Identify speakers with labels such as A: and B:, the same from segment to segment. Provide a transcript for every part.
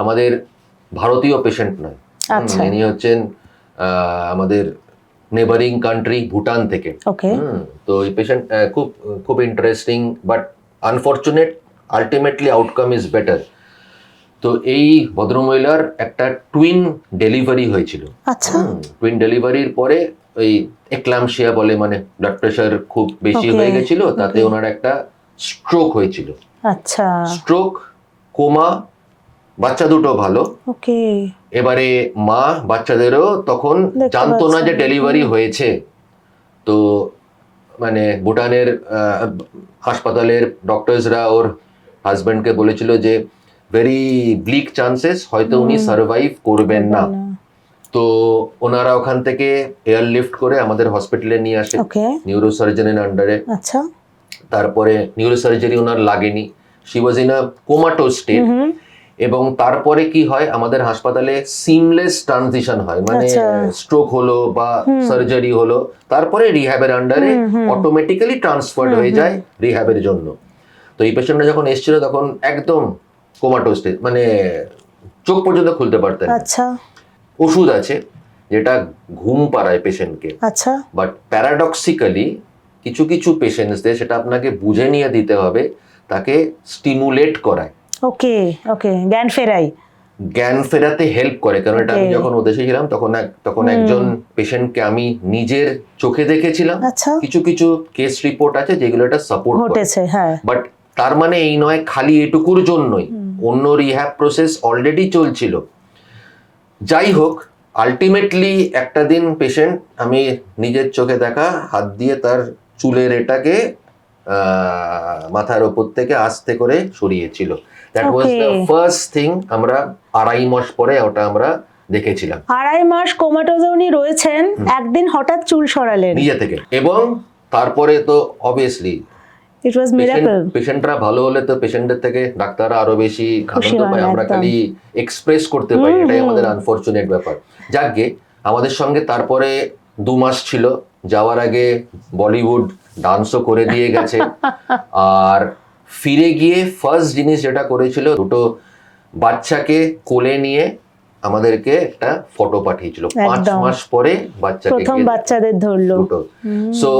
A: আমাদের ভারতীয় পেশেন্ট নয়, ইনি হচ্ছেন আমাদের নেবারিং কান্ট্রি ভুটান থেকে। তো এই পেশেন্ট খুব খুব interesting, but unfortunate, ultimately outcome is better. তো এই ভদ্রমহিলার একটা টুইন ডেলিভারি হয়েছিল। টুইন ডেলিভারির পরে ওই এক্লামশিয়া বলে, মানে ব্লাড প্রেশার খুব বেশি হয়ে গেছিল, তাতে ওনার একটা স্ট্রোক হয়েছিল। আচ্ছা, স্ট্রোক, কোমা, বাচ্চা দুটো ভালো। এবারে মা বাচ্চাদেরও তখন জানতো না যে ডেলিভারি হয়েছে। তো মানে ভুটানের হাসপাতালের ডক্টরসরা ওর হাজব্যান্ডকে বলেছিল যে ভেরি ব্লিক চান্সেস, হয়তো উনি সার্ভাইভ করবেন না। তো ওনারা ওখান থেকে এয়ারলিফট করে আমাদের হসপিটালে নিয়ে আসে নিউরোসার্জনের আন্ডারে। তারপরে নিউরোসার্জারি ওনার লাগেনি, she was in a comatose state. এবং তারপরে কি হয়, আমাদের হাসপাতালে সিমলেস ট্রানজিশন হয়, মানে স্ট্রোক হলো বা সার্জারি হলো, তারপরে রিহ্যাবের আন্ডারে অটোমেটিক্যালি ট্রান্সফার্ড হয়ে যায় রিহ্যাবের জন্য। তো এই পেশেন্টটা যখন এসেছিল তখন একদম কোমাটোজ স্টেট, মানে চোখ পর্যন্ত খুলতে পারতেন। ওষুধ আছে যেটা ঘুম পাড়ায় পেশেন্টকে, বাট প্যারাডক্সিক্যালি কিছু কিছু পেশেন্টসদের সেটা আপনাকে বুঝে নিয়ে দিতে হবে, তাকে স্টিমুলেট করায়। জ্ঞান ফেরাতে হেল্প করে। কারণ এটা আমি যখন ওদেশে ছিলাম তখন একজন পেশেন্টকে আমি নিজের চোখে দেখেছিলাম। কিছু কিছু কেস রিপোর্ট আছে যেগুলো এটা সাপোর্ট করেছে, বাট তার মানে এই নয় খালি এটুকুর জন্যই, অন্য রিহ্যাব প্রসেস অলরেডি চলছিল। যাই হোক, আলটিমেটলি একটা দিন পেশেন্ট, আমি নিজের চোখে দেখা, হাত দিয়ে তার চুলের এটাকে মাথার ওপর থেকে আস্তে করে সরিয়েছিল। That was the first thing. আমরা 2.5 মাস পরে ওটা আমরা দেখেছিলাম।
B: 2.5 মাস কোমাটোজে উনি রয়েছেন, একদিন হঠাৎ চুল সরালেন
A: নিজে থেকে, এবং তারপরে তো অবভিয়াসলি
B: ইট ওয়াজ মিরাকল।
A: পেশেন্টরা ভালো হলে তো পেশেন্টদের থেকে ডাক্তাররা আরো বেশি আনন্দ পায়, আমরা খালি এক্সপ্রেস করতে পারি, এটাই আমাদের আনফরচুনেট ব্যাপার। যাকগে, আমাদের সঙ্গে তারপরে 2 মাস ছিল, যাওয়ার আগে বলিউড ডান্সও করে দিয়ে গেছে। আর ফিরে গিয়ে ফার্স্ট জিনিস যেটা করেছিল, দুটো বাচ্চাকে কোলে নিয়ে আমাদেরকে একটা ফটো পাঠিয়েছিল। 5 মাস পরে বাচ্চাকে,
B: প্রথম বাচ্চাদের ধরলো।
A: সো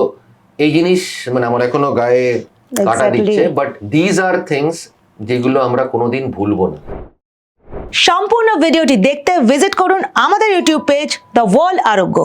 A: এই জিনিস মানে আমার এখনো গায়ে কাটা দিচ্ছে, বাট দিজ আর থিংস যেগুলো আমরা কোনোদিন ভুলবো না।
C: সম্পূর্ণ ভিডিওটি দেখতে ভিজিট করুন আমাদের ইউটিউব পেজ দ্য ওয়ার্ল্ড আরোগ্য।